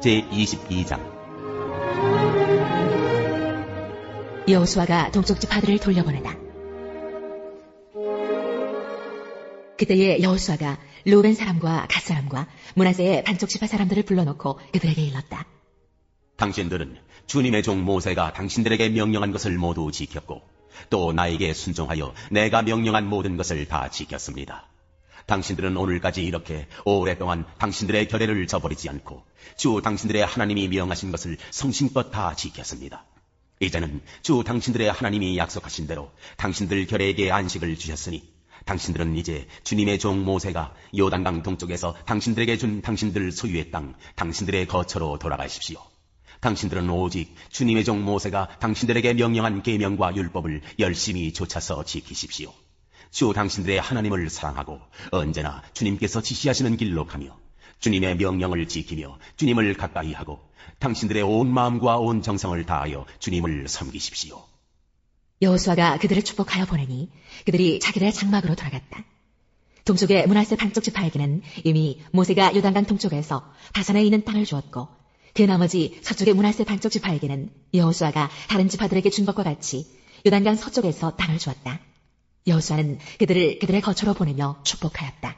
제22장. 여호수아가 동쪽 지파들을 돌려보내다. 그때에 여호수아가 루벤 사람과 갓 사람과 므낫세의 반쪽 지파 사람들을 불러놓고 그들에게 일렀다. 당신들은 주님의 종 모세가 당신들에게 명령한 것을 모두 지켰고 또 나에게 순종하여 내가 명령한 모든 것을 다 지켰습니다. 당신들은 오늘까지 이렇게 오랫동안 당신들의 결례를 저버리지 않고 주 당신들의 하나님이 명하신 것을 성심껏 다 지켰습니다. 이제는 주 당신들의 하나님이 약속하신 대로 당신들 결례에게 안식을 주셨으니 당신들은 이제 주님의 종 모세가 요단강 동쪽에서 당신들에게 준 당신들 소유의 땅, 당신들의 거처로 돌아가십시오. 당신들은 오직 주님의 종 모세가 당신들에게 명령한 계명과 율법을 열심히 좇아서 지키십시오. 주 당신들의 하나님을 사랑하고 언제나 주님께서 지시하시는 길로 가며 주님의 명령을 지키며 주님을 가까이 하고 당신들의 온 마음과 온 정성을 다하여 주님을 섬기십시오. 여호수아가 그들을 축복하여 보내니 그들이 자기들의 장막으로 돌아갔다. 동쪽의 므낫세 반쪽 지파에게는 이미 모세가 요단강 동쪽에서 바산에 있는 땅을 주었고 그 나머지 서쪽의 므낫세 반쪽 지파에게는 여호수아가 다른 지파들에게 준 것과 같이 요단강 서쪽에서 땅을 주었다. 여호수아는 그들을 그들의 거처로 보내며 축복하였다.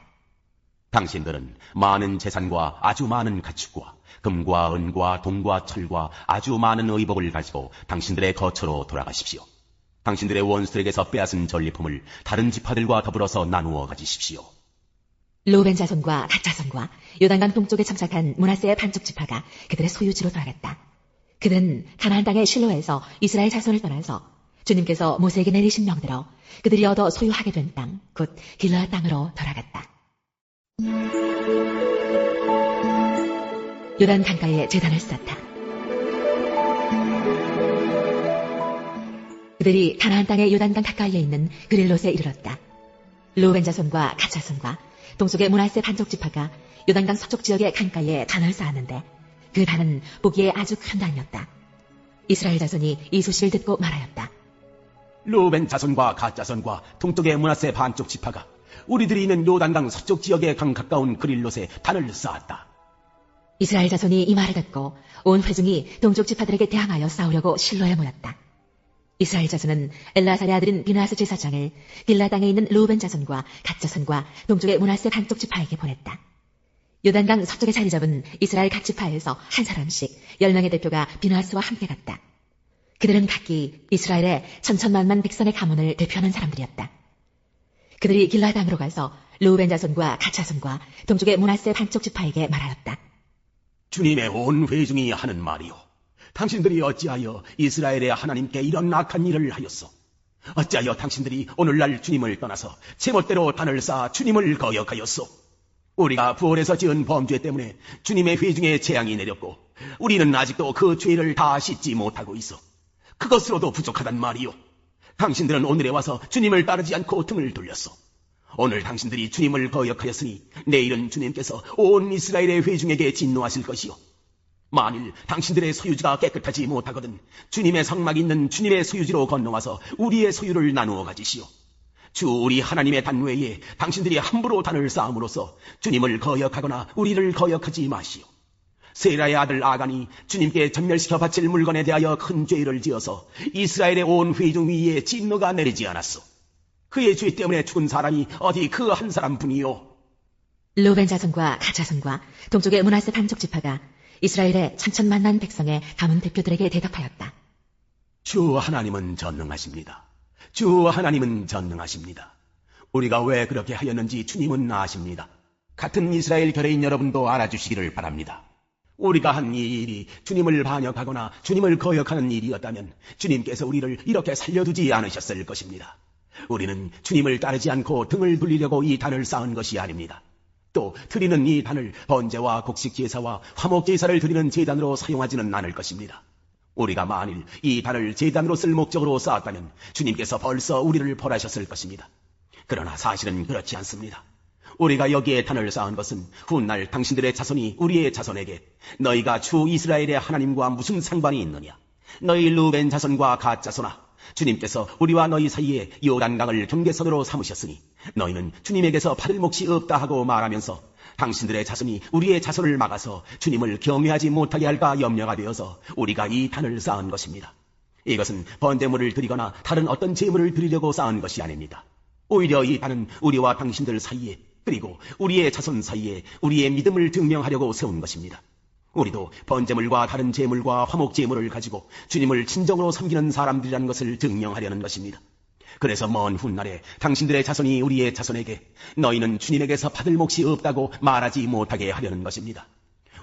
당신들은 많은 재산과 아주 많은 가축과 금과 은과 동과 철과 아주 많은 의복을 가지고 당신들의 거처로 돌아가십시오. 당신들의 원수들에게서 빼앗은 전리품을 다른 지파들과 더불어서 나누어 가지십시오. 루벤 자손과 갓 자손과 요단강 동쪽에 정착한 므낫세의 반쪽 지파가 그들의 소유지로 돌아갔다. 그들은 가나안 땅의 실로에서 이스라엘 자손을 떠나서 주님께서 모세에게 내리신 명대로 그들이 얻어 소유하게 된 땅, 곧 길르앗 땅으로 돌아갔다. 요단 강가에 제단을 쌓다. 그들이 가나안 땅의 요단강 가까이에 있는 그릴롯에 이르렀다. 루벤 자손과 갓 자손과 동쪽의 므낫세 반쪽 지파가 요단강 서쪽 지역의 강가에 단을 쌓았는데 그 단은 보기에 아주 큰 단이었다. 이스라엘 자손이 이 소식을 듣고 말하였다. 루벤 자손과 갓 자손과 동쪽의 므낫세 반쪽 지파가 우리들이 있는 요단강 서쪽 지역의 강 가까운 그릴롯에 단을 쌓았다. 이스라엘 자손이 이 말을 듣고 온 회중이 동쪽 지파들에게 대항하여 싸우려고 실로에 모였다. 이스라엘 자손은 엘라살의 아들인 비느하스 제사장을 길라 땅에 있는 루벤 자손과 갓 자손과 동쪽의 므낫세 반쪽 지파에게 보냈다. 요단강 서쪽에 자리 잡은 이스라엘 각 지파에서 한 사람씩 10명의 대표가 비느하스와 함께 갔다. 그들은 각기 이스라엘의 천천만만 백성의 가문을 대표하는 사람들이었다. 그들이 길라 땅으로 가서 루벤 자손과 갓 자손과 동쪽의 므낫세 반쪽 지파에게 말하였다. 주님의 온 회중이 하는 말이요. 당신들이 어찌하여 이스라엘의 하나님께 이런 악한 일을 하였소? 어찌하여 당신들이 오늘날 주님을 떠나서 제멋대로 단을 쌓아 주님을 거역하였소? 우리가 부월에서 지은 범죄 때문에 주님의 회중에 재앙이 내렸고 우리는 아직도 그 죄를 다 씻지 못하고 있어. 그것으로도 부족하단 말이요. 당신들은 오늘에 와서 주님을 따르지 않고 등을 돌렸소. 오늘 당신들이 주님을 거역하였으니 내일은 주님께서 온 이스라엘의 회중에게 진노하실 것이요. 만일 당신들의 소유지가 깨끗하지 못하거든 주님의 성막이 있는 주님의 소유지로 건너와서 우리의 소유를 나누어 가지시오. 주 우리 하나님의 단 외에 당신들이 함부로 단을 쌓음으로써 주님을 거역하거나 우리를 거역하지 마시오. 세라의 아들 아간이 주님께 전멸시켜 바칠 물건에 대하여 큰 죄를 지어서 이스라엘의 온 회중 위에 진노가 내리지 않았소. 그의 죄 때문에 죽은 사람이 어디 그 한 사람뿐이요. 루벤 자손과 갓 자손과 동쪽의 므낫세 반쪽 지파가 이스라엘의 천천만만 백성의 가문 대표들에게 대답하였다. 주 하나님은 전능하십니다. 주 하나님은 전능하십니다. 우리가 왜 그렇게 하였는지 주님은 아십니다. 같은 이스라엘 결의인 여러분도 알아주시기를 바랍니다. 우리가 한 이 일이 주님을 반역하거나 주님을 거역하는 일이었다면 주님께서 우리를 이렇게 살려두지 않으셨을 것입니다. 우리는 주님을 따르지 않고 등을 돌리려고 이 단을 쌓은 것이 아닙니다. 또 드리는 이 단을 번제와 곡식 제사와 화목 제사를 드리는 제단으로 사용하지는 않을 것입니다. 우리가 만일 이 단을 제단으로 쓸 목적으로 쌓았다면 주님께서 벌써 우리를 벌하셨을 것입니다. 그러나 사실은 그렇지 않습니다. 우리가 여기에 단을 쌓은 것은 훗날 당신들의 자손이 우리의 자손에게 너희가 주 이스라엘의 하나님과 무슨 상관이 있느냐? 너희 루벤 자손과 갓 자손아, 주님께서 우리와 너희 사이에 요단강을 경계선으로 삼으셨으니 너희는 주님에게서 받을 몫이 없다 하고 말하면서 당신들의 자손이 우리의 자손을 막아서 주님을 경외하지 못하게 할까 염려가 되어서 우리가 이 단을 쌓은 것입니다. 이것은 번제물을 드리거나 다른 어떤 제물을 드리려고 쌓은 것이 아닙니다. 오히려 이 단은 우리와 당신들 사이에 그리고 우리의 자손 사이에 우리의 믿음을 증명하려고 세운 것입니다. 우리도 번제물과 다른 제물과 화목 제물을 가지고 주님을 진정으로 섬기는 사람들이라는 것을 증명하려는 것입니다. 그래서 먼 훗날에 당신들의 자손이 우리의 자손에게 너희는 주님에게서 받을 몫이 없다고 말하지 못하게 하려는 것입니다.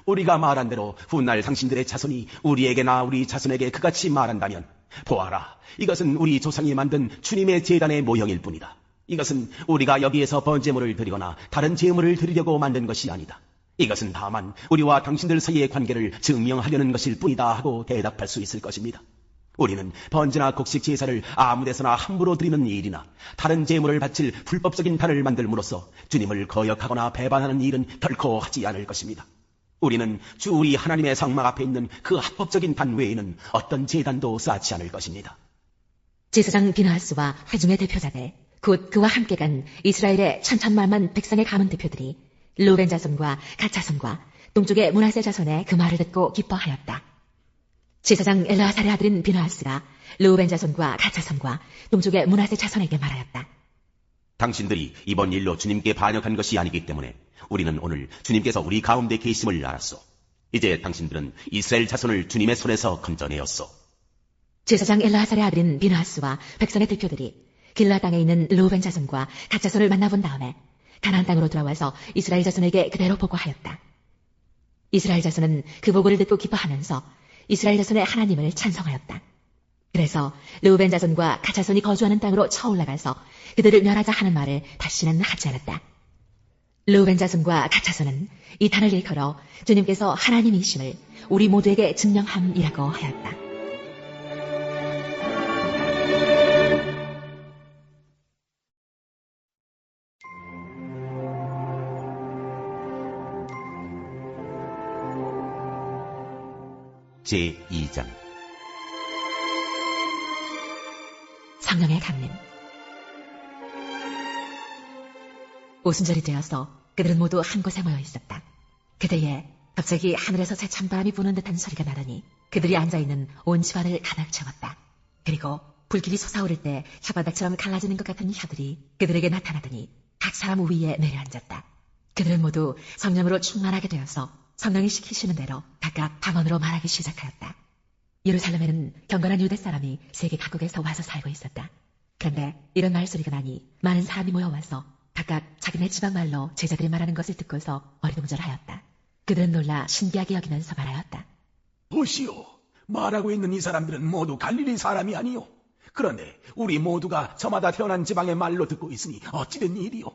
우리가 말한 대로 훗날 당신들의 자손이 우리에게나 우리 자손에게 그같이 말한다면 보아라, 이것은 우리 조상이 만든 주님의 제단의 모형일 뿐이다. 이것은 우리가 여기에서 번제물을 드리거나 다른 제물을 드리려고 만든 것이 아니다. 이것은 다만 우리와 당신들 사이의 관계를 증명하려는 것일 뿐이다 하고 대답할 수 있을 것입니다. 우리는 번제나 곡식 제사를 아무 데서나 함부로 드리는 일이나 다른 제물을 바칠 불법적인 단을 만들므로써 주님을 거역하거나 배반하는 일은 결코 하지 않을 것입니다. 우리는 주 우리 하나님의 성막 앞에 있는 그 합법적인 단 외에는 어떤 제단도 쌓지 않을 것입니다. 제사장 비나하스와 회중의 대표자들, 곧 그와 함께 간 이스라엘의 천천만만 백성의 가문 대표들이 루벤 자손과 갓 자손과 동쪽의 므낫세 자손의 그 말을 듣고 기뻐하였다. 제사장 엘라사의 아들인 비나하스가 루벤 자손과 갓 자손과 동쪽의 므낫세 자손에게 말하였다. 당신들이 이번 일로 주님께 반역한 것이 아니기 때문에 우리는 오늘 주님께서 우리 가운데 계심을 알았소. 이제 당신들은 이스라엘 자손을 주님의 손에서 건져내었소. 제사장 엘라사의 아들인 비나하스와 백성의 대표들이 길라 땅에 있는 루벤 자손과 갓 자손을 만나본 다음에 가나안 땅으로 돌아와서 이스라엘 자손에게 그대로 보고하였다. 이스라엘 자손은 그 보고를 듣고 기뻐하면서 이스라엘 자손의 하나님을 찬송하였다. 그래서 루벤 자손과 갓 자손이 거주하는 땅으로 쳐올라가서 그들을 멸하자 하는 말을 다시는 하지 않았다. 루벤 자손과 갓 자손은 이 단을 일컬어 주님께서 하나님이심을 우리 모두에게 증명함이라고 하였다. 제2장 성령의 강림. 오순절이 되어서 그들은 모두 한 곳에 모여 있었다. 그때에 갑자기 하늘에서 새 찬바람이 부는 듯한 소리가 나더니 그들이 앉아있는 온 집안을 가득 채웠다. 그리고 불길이 솟아오를 때 혓바닥처럼 갈라지는 것 같은 혀들이 그들에게 나타나더니 각 사람 위에 내려앉았다. 그들은 모두 성령으로 충만하게 되어서 성령이 시키시는 대로 각각 방언으로 말하기 시작하였다. 예루살렘에는 경건한 유대 사람이 세계 각국에서 와서 살고 있었다. 그런데 이런 말소리가 나니 많은 사람이 모여와서 각각 자기네 지방 말로 제자들이 말하는 것을 듣고서 어리둥절하였다. 그들은 놀라 신기하게 여기면서 말하였다. 보시오, 말하고 있는 이 사람들은 모두 갈릴리 사람이 아니요. 그런데 우리 모두가 저마다 태어난 지방의 말로 듣고 있으니 어찌된 일이요?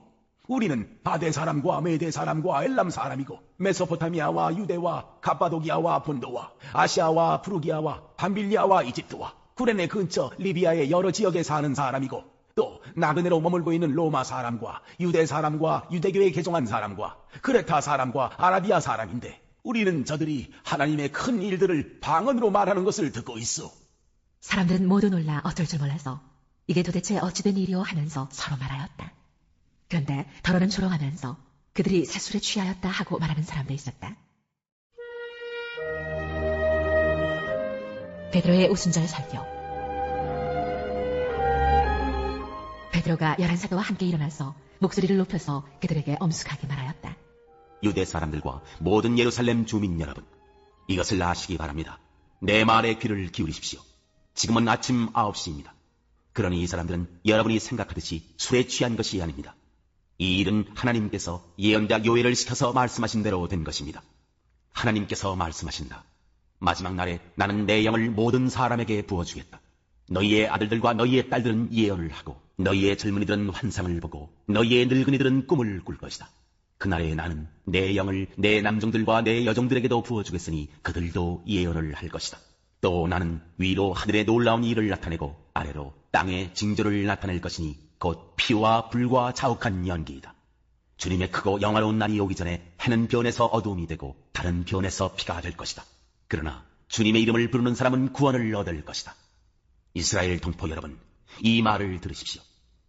우리는 바데 사람과 메데 사람과 엘람 사람이고 메소포타미아와 유대와 갑바도기아와 본도와 아시아와 부르기아와 밤빌리아와 이집트와 구레네 근처 리비아의 여러 지역에 사는 사람이고 또 나그네로 머물고 있는 로마 사람과 유대 사람과 유대교에 개종한 사람과 크레타 사람과 아라비아 사람인데 우리는 저들이 하나님의 큰 일들을 방언으로 말하는 것을 듣고 있어. 사람들은 모두 놀라 어쩔 줄 몰라서 이게 도대체 어찌된 일이오 하면서 서로 말하였다. 그런데 더러는 조롱하면서 그들이 새술에 취하였다 하고 말하는 사람도 있었다. 베드로의 오순절 설교. 베드로가 11사도와 함께 일어나서 목소리를 높여서 그들에게 엄숙하게 말하였다. 유대 사람들과 모든 예루살렘 주민 여러분, 이것을 아시기 바랍니다. 내 말에 귀를 기울이십시오. 지금은 아침 9시입니다. 그러니 이 사람들은 여러분이 생각하듯이 술에 취한 것이 아닙니다. 이 일은 하나님께서 예언자 요엘을 시켜서 말씀하신 대로 된 것입니다. 하나님께서 말씀하신다. 마지막 날에 나는 내 영을 모든 사람에게 부어주겠다. 너희의 아들들과 너희의 딸들은 예언을 하고 너희의 젊은이들은 환상을 보고 너희의 늙은이들은 꿈을 꿀 것이다. 그날에 나는 내 영을 내 남종들과 내 여종들에게도 부어주겠으니 그들도 예언을 할 것이다. 또 나는 위로 하늘에 놀라운 일을 나타내고 아래로 땅에 징조를 나타낼 것이니 곧 피와 불과 자욱한 연기이다. 주님의 크고 영화로운 날이 오기 전에 해는 변해서 어두움이 되고 달은 변해서 피가 될 것이다. 그러나 주님의 이름을 부르는 사람은 구원을 얻을 것이다. 이스라엘 동포 여러분, 이 말을 들으십시오.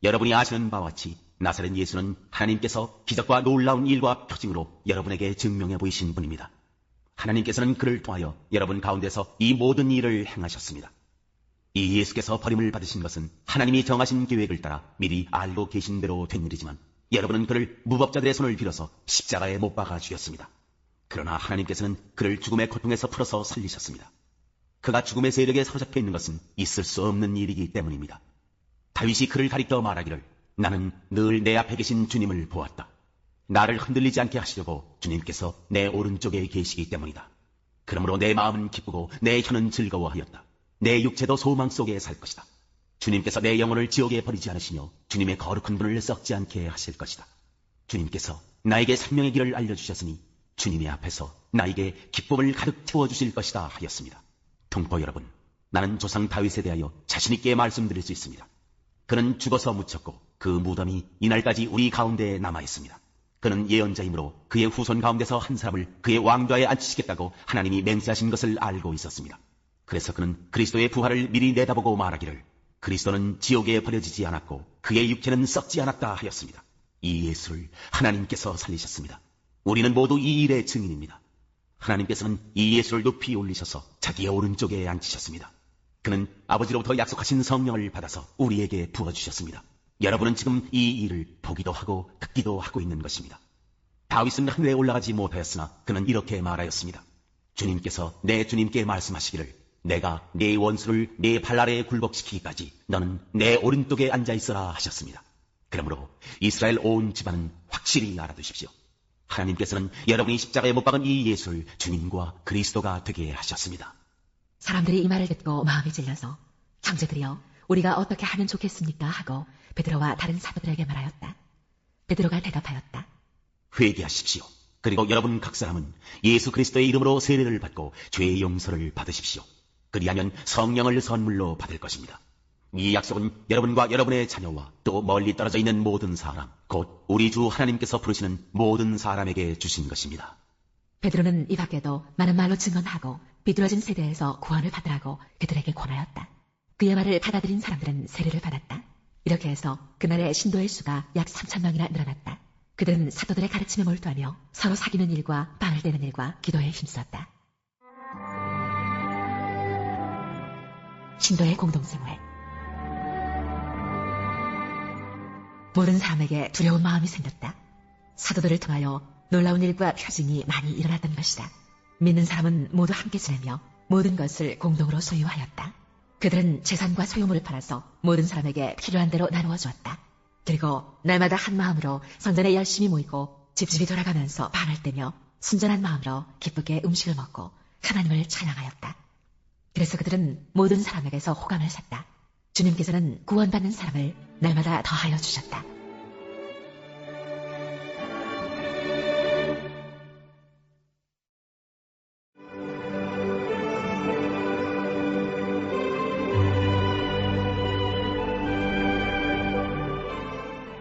여러분이 아시는 바와 같이 나사렛 예수는 하나님께서 기적과 놀라운 일과 표징으로 여러분에게 증명해 보이신 분입니다. 하나님께서는 그를 통하여 여러분 가운데서 이 모든 일을 행하셨습니다. 이 예수께서 버림을 받으신 것은 하나님이 정하신 계획을 따라 미리 알고 계신 대로 된 일이지만 여러분은 그를 무법자들의 손을 빌어서 십자가에 못 박아 죽였습니다. 그러나 하나님께서는 그를 죽음의 고통에서 풀어서 살리셨습니다. 그가 죽음의 세력에 사로잡혀 있는 것은 있을 수 없는 일이기 때문입니다. 다윗이 그를 가리켜 말하기를 나는 늘 내 앞에 계신 주님을 보았다. 나를 흔들리지 않게 하시려고 주님께서 내 오른쪽에 계시기 때문이다. 그러므로 내 마음은 기쁘고 내 혀는 즐거워하였다. 내 육체도 소망 속에 살 것이다. 주님께서 내 영혼을 지옥에 버리지 않으시며 주님의 거룩한 분을 썩지 않게 하실 것이다. 주님께서 나에게 생명의 길을 알려주셨으니 주님의 앞에서 나에게 기쁨을 가득 채워주실 것이다 하였습니다. 동포 여러분, 나는 조상 다윗에 대하여 자신있게 말씀드릴 수 있습니다. 그는 죽어서 묻혔고 그 무덤이 이날까지 우리 가운데에 남아있습니다. 그는 예언자이므로 그의 후손 가운데서 한 사람을 그의 왕좌에 앉히시겠다고 하나님이 맹세하신 것을 알고 있었습니다. 그래서 그는 그리스도의 부활을 미리 내다보고 말하기를 그리스도는 지옥에 버려지지 않았고 그의 육체는 썩지 않았다 하였습니다. 이 예수를 하나님께서 살리셨습니다. 우리는 모두 이 일의 증인입니다. 하나님께서는 이 예수를 높이 올리셔서 자기의 오른쪽에 앉히셨습니다. 그는 아버지로부터 약속하신 성령을 받아서 우리에게 부어주셨습니다. 여러분은 지금 이 일을 보기도 하고 듣기도 하고 있는 것입니다. 다윗은 하늘에 올라가지 못하였으나 그는 이렇게 말하였습니다. 주님께서 내 주님께 말씀하시기를 내가 네 원수를 네 발 아래에 굴복시키기까지 너는 내 오른쪽에 앉아있어라 하셨습니다. 그러므로 이스라엘 온 집안은 확실히 알아두십시오. 하나님께서는 여러분이 십자가에 못 박은 이 예수를 주님과 그리스도가 되게 하셨습니다. 사람들이 이 말을 듣고 마음이 찔려서 형제들이여 우리가 어떻게 하면 좋겠습니까 하고 베드로와 다른 사도들에게 말하였다. 베드로가 대답하였다. 회개하십시오. 그리고 여러분 각 사람은 예수 그리스도의 이름으로 세례를 받고 죄의 용서를 받으십시오. 그리하면 성령을 선물로 받을 것입니다. 이 약속은 여러분과 여러분의 자녀와 또 멀리 떨어져 있는 모든 사람, 곧 우리 주 하나님께서 부르시는 모든 사람에게 주신 것입니다. 베드로는 이 밖에도 많은 말로 증언하고 비뚤어진 세대에서 구원을 받으라고 그들에게 권하였다. 그의 말을 받아들인 사람들은 세례를 받았다. 이렇게 해서 그날의 신도의 수가 약 3,000명이나 늘어났다. 그들은 사도들의 가르침에 몰두하며 서로 사귀는 일과 빵을 떼는 일과 기도에 힘썼다. 신도의 공동생활. 모든 사람에게 두려운 마음이 생겼다. 사도들을 통하여 놀라운 일과 표징이 많이 일어났던 것이다. 믿는 사람은 모두 함께 지내며 모든 것을 공동으로 소유하였다. 그들은 재산과 소유물을 팔아서 모든 사람에게 필요한 대로 나누어 주었다. 그리고 날마다 한 마음으로 성전에 열심히 모이고 집집이 돌아가면서 빵을 떼며 순전한 마음으로 기쁘게 음식을 먹고 하나님을 찬양하였다. 그래서 그들은 모든 사람에게서 호감을 샀다. 주님께서는 구원받는 사람을 날마다 더하여 주셨다.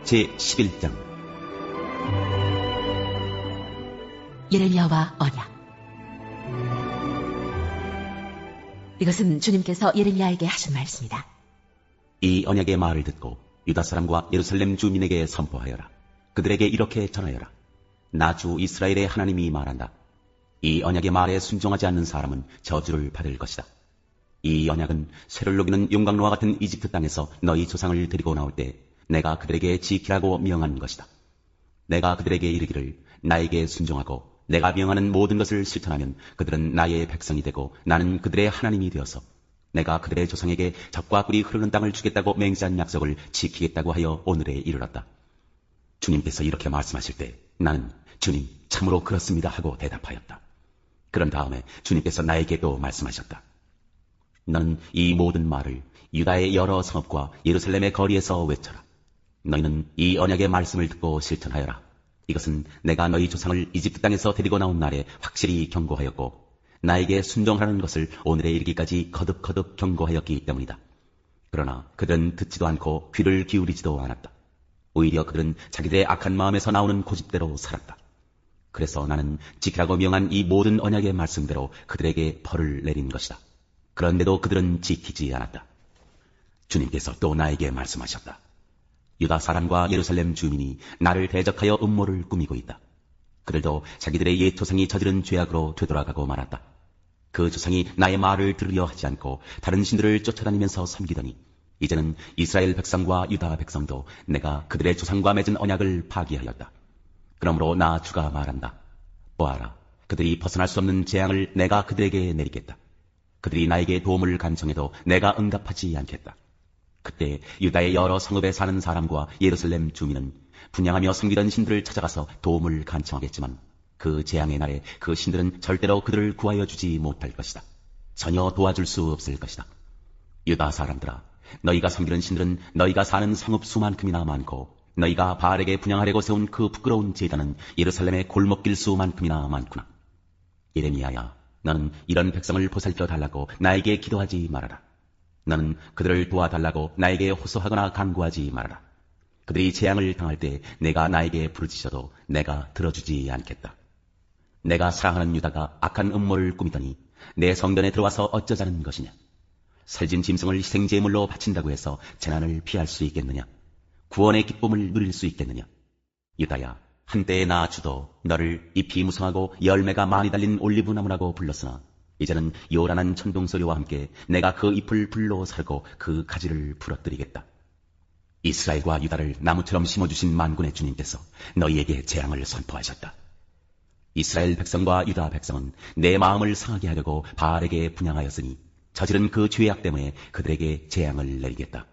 제11장 예레미야와 언약. 이것은 주님께서 예레미야에게 하신 말씀이다. 이 언약의 말을 듣고 유다 사람과 예루살렘 주민에게 선포하여라. 그들에게 이렇게 전하여라. 나 주 이스라엘의 하나님이 말한다. 이 언약의 말에 순종하지 않는 사람은 저주를 받을 것이다. 이 언약은 쇠를 녹이는 용광로와 같은 이집트 땅에서 너희 조상을 데리고 나올 때 내가 그들에게 지키라고 명한 것이다. 내가 그들에게 이르기를 나에게 순종하고 내가 명하는 모든 것을 실천하면 그들은 나의 백성이 되고 나는 그들의 하나님이 되어서 내가 그들의 조상에게 젖과 꿀이 흐르는 땅을 주겠다고 맹세한 약속을 지키겠다고 하여 오늘에 이르렀다. 주님께서 이렇게 말씀하실 때 나는 주님 참으로 그렇습니다 하고 대답하였다. 그런 다음에 주님께서 나에게 또 말씀하셨다. 너는 이 모든 말을 유다의 여러 성읍과 예루살렘의 거리에서 외쳐라. 너희는 이 언약의 말씀을 듣고 실천하여라. 이것은 내가 너희 조상을 이집트 땅에서 데리고 나온 날에 확실히 경고하였고 나에게 순종하는 것을 오늘에 이르기까지 거듭거듭 경고하였기 때문이다. 그러나 그들은 듣지도 않고 귀를 기울이지도 않았다. 오히려 그들은 자기들의 악한 마음에서 나오는 고집대로 살았다. 그래서 나는 지키라고 명한 이 모든 언약의 말씀대로 그들에게 벌을 내린 것이다. 그런데도 그들은 지키지 않았다. 주님께서 또 나에게 말씀하셨다. 유다 사람과 예루살렘 주민이 나를 대적하여 음모를 꾸미고 있다. 그들도 자기들의 옛 조상이 저지른 죄악으로 되돌아가고 말았다. 그 조상이 나의 말을 들으려 하지 않고 다른 신들을 쫓아다니면서 섬기더니 이제는 이스라엘 백성과 유다 백성도 내가 그들의 조상과 맺은 언약을 파기하였다. 그러므로 나 주가 말한다. 보아라, 그들이 벗어날 수 없는 재앙을 내가 그들에게 내리겠다. 그들이 나에게 도움을 간청해도 내가 응답하지 않겠다. 그때 유다의 여러 성읍에 사는 사람과 예루살렘 주민은 분향하며 섬기던 신들을 찾아가서 도움을 간청하겠지만 그 재앙의 날에 그 신들은 절대로 그들을 구하여 주지 못할 것이다. 전혀 도와줄 수 없을 것이다. 유다 사람들아, 너희가 섬기는 신들은 너희가 사는 성읍 수만큼이나 많고 너희가 바알에게 분향하려고 세운 그 부끄러운 제단은 예루살렘의 골목길 수만큼이나 많구나. 예레미야야, 너는 이런 백성을 보살펴 달라고 나에게 기도하지 말아라. 너는 그들을 도와달라고 나에게 호소하거나 간구하지 말아라. 그들이 재앙을 당할 때 내가 나에게 부르짖어도 내가 들어주지 않겠다. 내가 사랑하는 유다가 악한 음모를 꾸미더니 내 성전에 들어와서 어쩌자는 것이냐. 살진 짐승을 희생제물로 바친다고 해서 재난을 피할 수 있겠느냐. 구원의 기쁨을 누릴 수 있겠느냐. 유다야, 한때의 나 주도 너를 잎이 무성하고 열매가 많이 달린 올리브 나무라고 불렀으나 이제는 요란한 천둥소리와 함께 내가 그 잎을 불로 사르고 그 가지를 부러뜨리겠다. 이스라엘과 유다를 나무처럼 심어주신 만군의 주님께서 너희에게 재앙을 선포하셨다. 이스라엘 백성과 유다 백성은 내 마음을 상하게 하려고 바알에게 분향하였으니 저지른 그 죄악 때문에 그들에게 재앙을 내리겠다.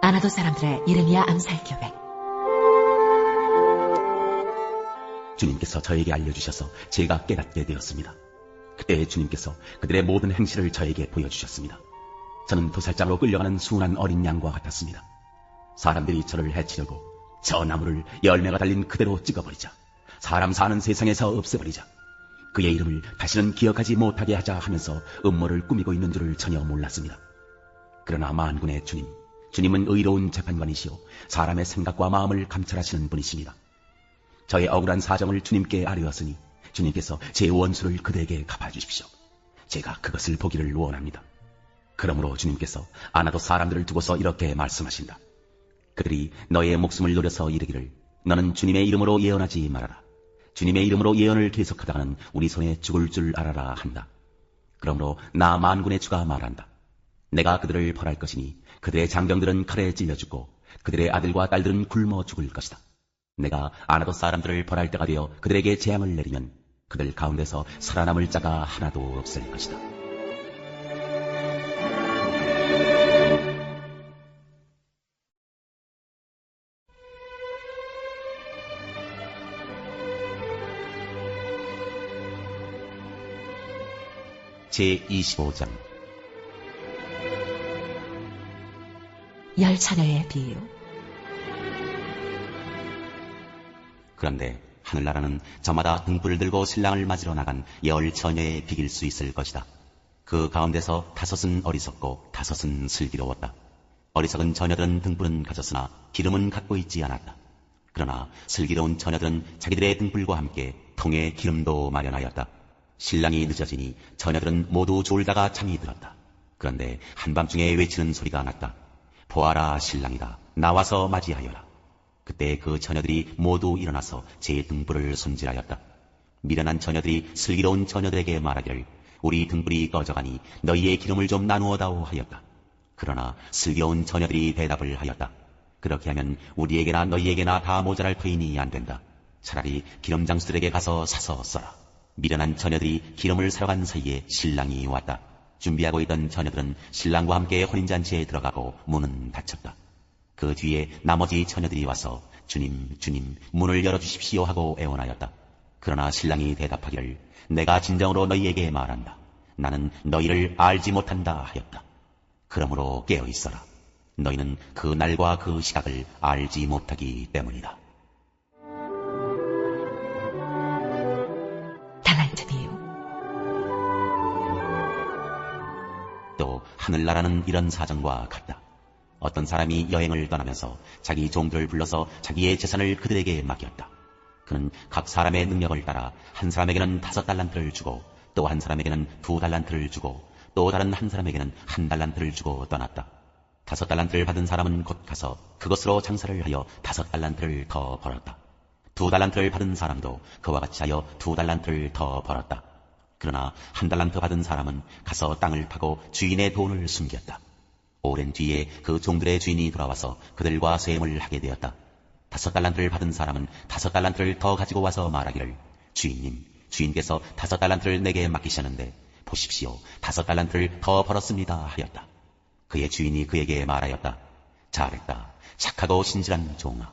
아나도 사람들의 예레미야 암살 계획. 주님께서 저에게 알려주셔서 제가 깨닫게 되었습니다. 그때 주님께서 그들의 모든 행실을 저에게 보여주셨습니다. 저는 도살장으로 끌려가는 순한 어린 양과 같았습니다. 사람들이 저를 해치려고 저 나무를 열매가 달린 그대로 찍어버리자, 사람 사는 세상에서 없애버리자, 그의 이름을 다시는 기억하지 못하게 하자 하면서 음모를 꾸미고 있는 줄을 전혀 몰랐습니다. 그러나 만군의 주님은 의로운 재판관이시오 사람의 생각과 마음을 감찰하시는 분이십니다. 저의 억울한 사정을 주님께 아뢰었으니 주님께서 제 원수를 그대에게 갚아주십시오. 제가 그것을 보기를 원합니다. 그러므로 주님께서 아나도 사람들을 두고서 이렇게 말씀하신다. 그들이 너의 목숨을 노려서 이르기를 너는 주님의 이름으로 예언하지 말아라. 주님의 이름으로 예언을 계속하다가는 우리 손에 죽을 줄 알아라 한다. 그러므로 나 만군의 주가 말한다. 내가 그들을 벌할 것이니 그들의 장병들은 칼에 찔려 죽고 그들의 아들과 딸들은 굶어 죽을 것이다. 내가 아나도 사람들을 벌할 때가 되어 그들에게 재앙을 내리면 그들 가운데서 살아남을 자가 하나도 없을 것이다. 제25장 열 처녀의 비유. 그런데 하늘나라는 저마다 등불을 들고 신랑을 맞으러 나간 열 처녀에 비길 수 있을 것이다. 그 가운데서 5은 어리석고 5은 슬기로웠다. 어리석은 처녀들은 등불은 가졌으나 기름은 갖고 있지 않았다. 그러나 슬기로운 처녀들은 자기들의 등불과 함께 통에 기름도 마련하였다. 신랑이 늦어지니 처녀들은 모두 졸다가 잠이 들었다. 그런데 한밤중에 외치는 소리가 났다. 보아라, 신랑이다. 나와서 맞이하여라. 그때 그 처녀들이 모두 일어나서 제 등불을 손질하였다. 미련한 처녀들이 슬기로운 처녀들에게 말하기를 우리 등불이 꺼져가니 너희의 기름을 좀 나누어다오 하였다. 그러나 슬기로운 처녀들이 대답을 하였다. 그렇게 하면 우리에게나 너희에게나 다 모자랄 터이니 안 된다. 차라리 기름 장수들에게 가서 사서 써라. 미련한 처녀들이 기름을 사러 간 사이에 신랑이 왔다. 준비하고 있던 처녀들은 신랑과 함께 혼인잔치에 들어가고 문은 닫혔다. 그 뒤에 나머지 처녀들이 와서 주님, 주님, 문을 열어주십시오 하고 애원하였다. 그러나 신랑이 대답하기를 내가 진정으로 너희에게 말한다. 나는 너희를 알지 못한다 하였다. 그러므로 깨어있어라. 너희는 그 날과 그 시각을 알지 못하기 때문이다. 달란트 비유. 또 하늘나라는 이런 사정과 같다. 어떤 사람이 여행을 떠나면서 자기 종들을 불러서 자기의 재산을 그들에게 맡겼다. 그는 각 사람의 능력을 따라 한 사람에게는 5달란트를 주고 또 한 사람에게는 2달란트를 주고 또 다른 한 사람에게는 1달란트를 주고 떠났다. 5달란트를 받은 사람은 곧 가서 그것으로 장사를 하여 5달란트를 더 벌었다. 2달란트를 받은 사람도 그와 같이 하여 2달란트를 더 벌었다. 그러나 1달란트 받은 사람은 가서 땅을 파고 주인의 돈을 숨겼다. 오랜 뒤에 그 종들의 주인이 돌아와서 그들과 쇠임을 하게 되었다. 5달란트를 받은 사람은 5달란트를 더 가지고 와서 말하기를, 주인님, 주인께서 5달란트를 내게 맡기셨는데 보십시오, 5달란트를 더 벌었습니다 하였다. 그의 주인이 그에게 말하였다. 잘했다. 착하고 신실한 종아.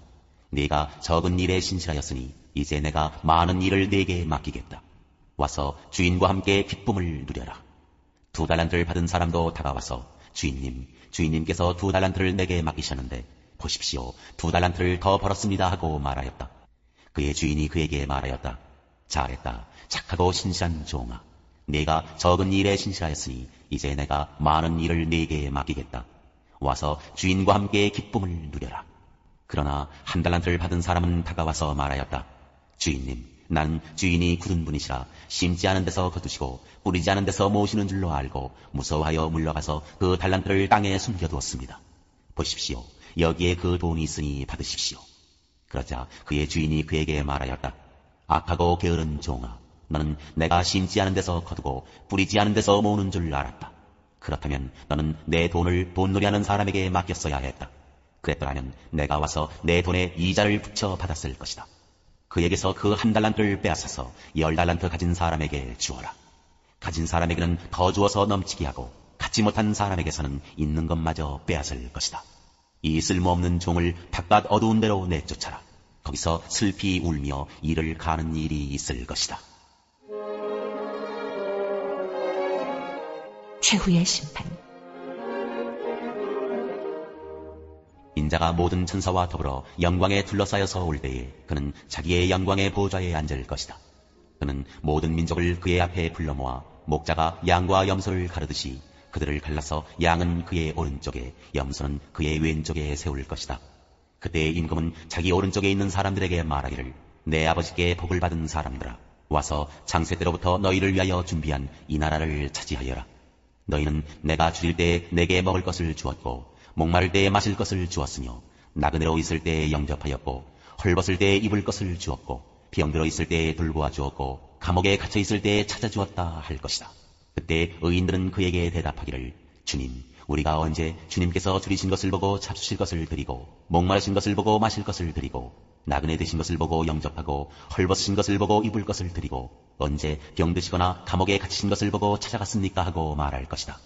네가 적은 일에 신실하였으니 이제 내가 많은 일을 네게 맡기겠다. 와서 주인과 함께 기쁨을 누려라. 2달란트를 받은 사람도 다가와서, 주인님, 주인님께서 2달란트를 내게 맡기셨는데 보십시오, 2달란트를 더 벌었습니다 하고 말하였다. 그의 주인이 그에게 말하였다. 잘했다. 착하고 신실한 종아. 네가 적은 일에 신실하였으니 이제 내가 많은 일을 네게 맡기겠다. 와서 주인과 함께 기쁨을 누려라. 그러나 1달란트를 받은 사람은 다가와서 말하였다. 주인님, 난 주인이 굳은 분이시라 심지 않은 데서 거두시고 뿌리지 않은 데서 모으시는 줄로 알고 무서워하여 물러가서 그 달란트를 땅에 숨겨두었습니다. 보십시오, 여기에 그 돈이 있으니 받으십시오. 그러자 그의 주인이 그에게 말하였다. 악하고 게으른 종아, 너는 내가 심지 않은 데서 거두고 뿌리지 않은 데서 모으는 줄 알았다. 그렇다면 너는 내 돈을 돈놀이하는 사람에게 맡겼어야 했다. 그랬더라면 내가 와서 내 돈에 이자를 붙여 받았을 것이다. 그에게서 그 1달란트를 빼앗아서 10달란트 가진 사람에게 주어라. 가진 사람에게는 더 주어서 넘치게 하고 갖지 못한 사람에게서는 있는 것마저 빼앗을 것이다. 이 쓸모없는 종을 바깥 어두운 데로 내쫓아라. 거기서 슬피 울며 이를 가는 일이 있을 것이다. 최후의 심판. 인자가 모든 천사와 더불어 영광에 둘러싸여서 올 때에 그는 자기의 영광의 보좌에 앉을 것이다. 그는 모든 민족을 그의 앞에 불러 모아 목자가 양과 염소를 가르듯이 그들을 갈라서 양은 그의 오른쪽에 염소는 그의 왼쪽에 세울 것이다. 그때 임금은 자기 오른쪽에 있는 사람들에게 말하기를, 내 아버지께 복을 받은 사람들아, 와서 창세 때로부터 너희를 위하여 준비한 이 나라를 차지하여라. 너희는 내가 줄일 때에 내게 먹을 것을 주었고 목마를 때에 마실 것을 주었으며 나그네로 있을 때에 영접하였고 헐벗을 때에 입을 것을 주었고 병들어 있을 때에 돌보아 주었고 감옥에 갇혀 있을 때에 찾아주었다 할 것이다. 그때 의인들은 그에게 대답하기를, 주님, 우리가 언제 주님께서 줄이신 것을 보고 잡수실 것을 드리고 목마르신 것을 보고 마실 것을 드리고 나그네 되신 것을 보고 영접하고 헐벗으신 것을 보고 입을 것을 드리고 언제 병드시거나 감옥에 갇히신 것을 보고 찾아갔습니까 하고 말할 것이다.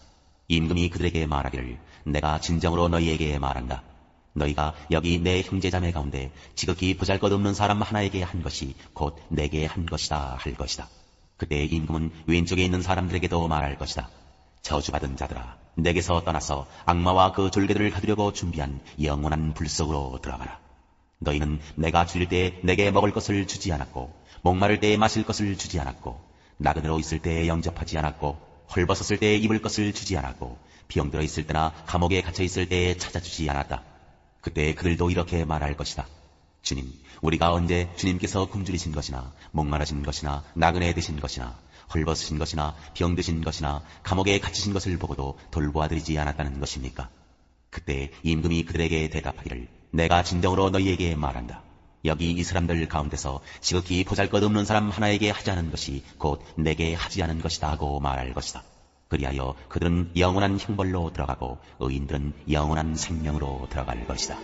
임금이 그들에게 말하기를, 내가 진정으로 너희에게 말한다. 너희가 여기 내 형제자매 가운데 지극히 보잘것없는 사람 하나에게 한 것이 곧 내게 한 것이다 할 것이다. 그때 임금은 왼쪽에 있는 사람들에게도 말할 것이다. 저주받은 자들아, 내게서 떠나서 악마와 그 졸개들을 가두려고 준비한 영원한 불 속으로 들어가라. 너희는 내가 줄일 때에 내게 먹을 것을 주지 않았고 목마를 때에 마실 것을 주지 않았고 나그네로 있을 때에 영접하지 않았고 헐벗었을 때에 입을 것을 주지 않았고 병들어 있을 때나 감옥에 갇혀 있을 때에 찾아주지 않았다. 그때 그들도 이렇게 말할 것이다. 주님, 우리가 언제 주님께서 굶주리신 것이나 목마르신 것이나 나그네 되신 것이나 헐벗으신 것이나 병드신 것이나 감옥에 갇히신 것을 보고도 돌보아드리지 않았다는 것입니까? 그때 임금이 그들에게 대답하기를, 내가 진정으로 너희에게 말한다. 여기 이 사람들 가운데서 지극히 보잘것없는 사람 하나에게 하지 않은 것이 곧 내게 하지 않은 것이다 하고 말할 것이다. 그리하여 그들은 영원한 형벌로 들어가고 의인들은 영원한 생명으로 들어갈 것이다.